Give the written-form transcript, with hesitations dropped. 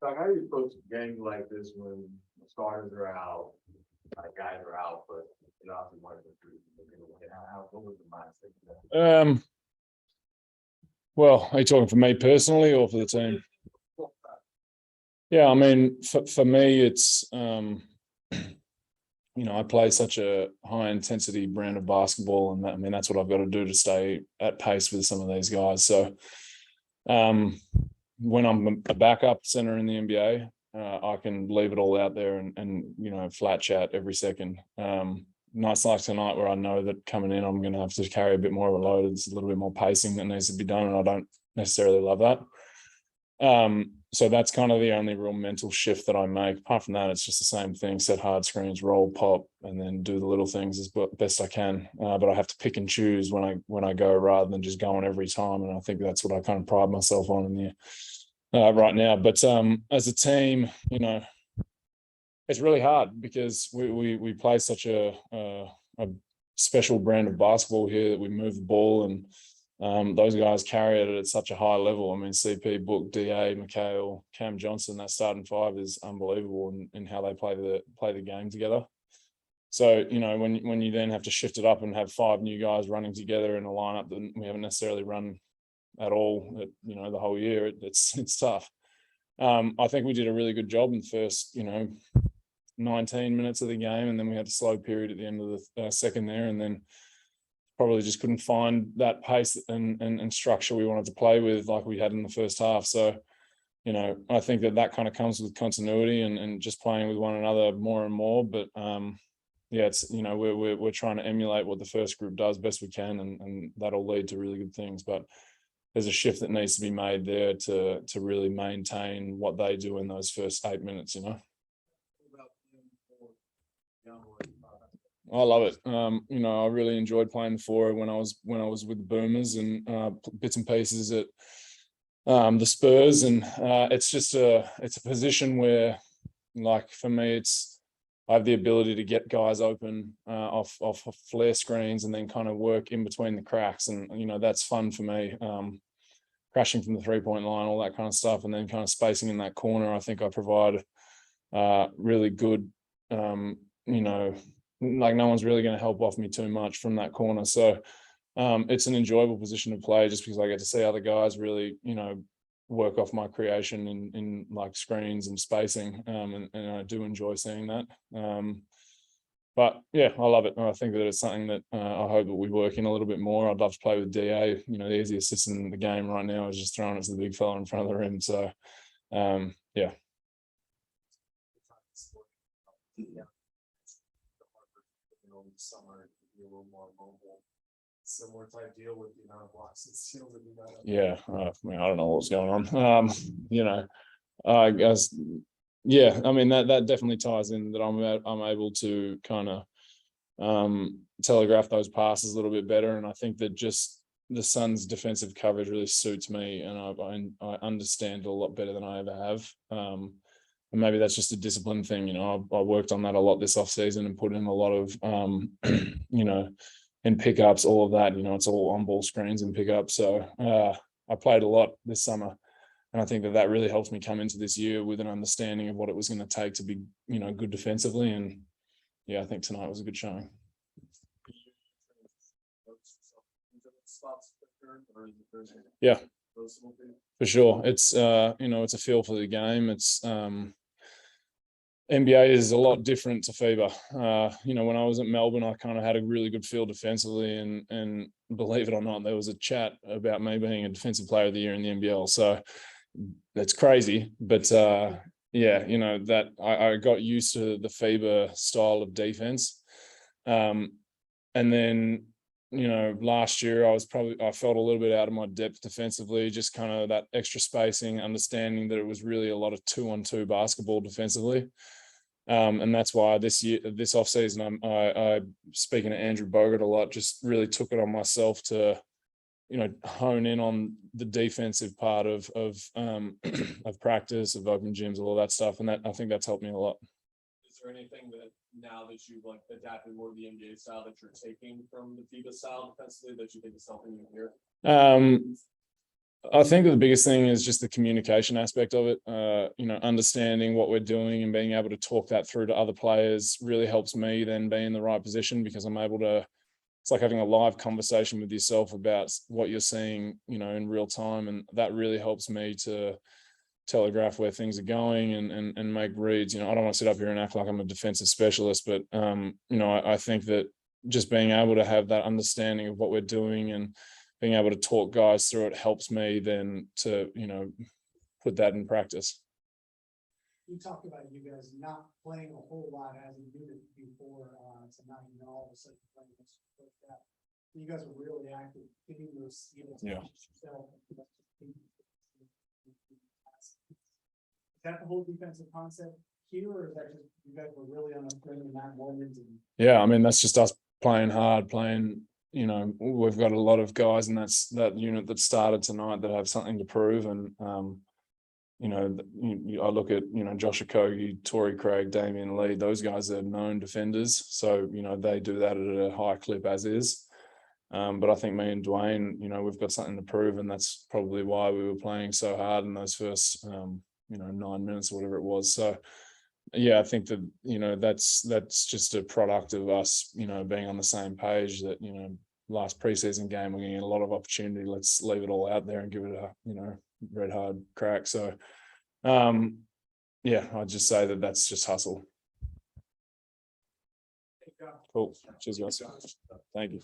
Like, how do you approach games like this when the starters are out, like guys are out, but you know, obviously one of the three looking to win? What was the mindset for that? Well, are you talking for me personally or for the team? Yeah, I mean, for me, it's I play such a high intensity brand of basketball, and that's what I've got to do to stay at pace with some of these guys. So, when I'm a backup center in the NBA, I can leave it all out there and flat chat every second. Nights like tonight where I know that coming in, I'm going to have to carry a bit more of a load. It's a little bit more pacing that needs to be done, and I don't necessarily love that. So that's kind of the only real mental shift that I make. Apart from that, it's just the same thing: set hard screens, roll, pop, and then do the little things as best I can. But I have to pick and choose when I go rather than just going every time. And I think that's what I kind of pride myself on in the right now. But as a team, it's really hard because we play such a special brand of basketball here that we move the ball, and those guys carry it at such a high level. I mean, CP, Book, DA, McHale, Cam Johnson, that starting five is unbelievable in how they play the game together. So, when you then have to shift it up and have five new guys running together in a lineup that we haven't necessarily run at all, the whole year, it's tough. I think we did a really good job in the first, 19 minutes of the game, and then we had a slow period at the end of the second there, and then probably just couldn't find that pace and structure we wanted to play with like we had in the first half. So, I think that kind of comes with continuity and just playing with one another more and more. But it's we're trying to emulate what the first group does best we can, and that'll lead to really good things. But there's a shift that needs to be made there to really maintain what they do in those first 8 minutes. I love it. I really enjoyed playing the four when I was with the Boomers and bits and pieces at the Spurs, and it's a position where, like, for me, I have the ability to get guys open off flare screens and then kind of work in between the cracks, and that's fun for me. Crashing from the 3-point line, all that kind of stuff, and then kind of spacing in that corner. I think I provide really good. Like, no one's really going to help off me too much from that corner. So it's an enjoyable position to play just because I get to see other guys really, work off my creation in like screens and spacing. And I do enjoy seeing that. But yeah, I love it. And I think that it's something that I hope that we work in a little bit more. I'd love to play with DA. The easiest assistant in the game right now is just throwing it to the big fella in front of the rim. So yeah. Summer be a little more mobile, similar type deal with the amount of blocks and steals that you got. Yeah, I don't know what's going on. I guess, yeah. I mean, that definitely ties in that I'm able to kind of telegraph those passes a little bit better, and I think that just the Suns' defensive coverage really suits me, and I understand it a lot better than I ever have. And maybe that's just a discipline thing. I worked on that a lot this offseason and put in a lot of, in pickups, all of that. It's all on ball screens and pickups. So I played a lot this summer, and I think that really helped me come into this year with an understanding of what it was going to take to be, good defensively. And yeah, I think tonight was a good showing. Yeah, for sure. It's it's a feel for the game. It's NBA is a lot different to FIBA. When I was at Melbourne, I kind of had a really good feel defensively, and believe it or not, there was a chat about me being a defensive player of the year in the NBL. So that's crazy, but that I got used to the FIBA style of defense, and then last year I felt a little bit out of my depth defensively, just kind of that extra spacing, understanding that it was really a lot of 2-on-2 basketball defensively. And that's why this offseason, I speaking to Andrew Bogut a lot, just really took it on myself to, hone in on the defensive part of practice, of open gyms, all that stuff. And I think that's helped me a lot. Is there anything that now that you've adapted more to the NBA style that you're taking from the FIBA style defensively that you think is helping you here? I think that the biggest thing is just the communication aspect of it. Understanding what we're doing and being able to talk that through to other players really helps me then be in the right position, because I'm able to, it's like having a live conversation with yourself about what you're seeing, in real time. And that really helps me to telegraph where things are going and make reads. I don't want to sit up here and act like I'm a defensive specialist, but I think that just being able to have that understanding of what we're doing and being able to talk guys through it helps me then to, put that in practice. You talked about you guys not playing a whole lot as a unit before, so now all of a sudden playing this. You guys are really active, getting those. Yeah. Is that the whole defensive concept here, or is that just you guys were really on a in that moment? Yeah, I mean, that's just us playing hard, playing. We've got a lot of guys in that unit that started tonight that have something to prove, and I look at Josh Okogie, Torrey Craig, Damian Lee. Those guys are known defenders, so they do that at a high clip as is. But I think me and Dwayne, we've got something to prove, and that's probably why we were playing so hard in those first 9 minutes or whatever it was. So yeah, I think that that's just a product of us being on the same page, that last preseason game we're going to get a lot of opportunity. Let's leave it all out there and give it a red hard crack. So yeah, I'd just say that that's just hustle. Cool. Cheers, guys. Thank you.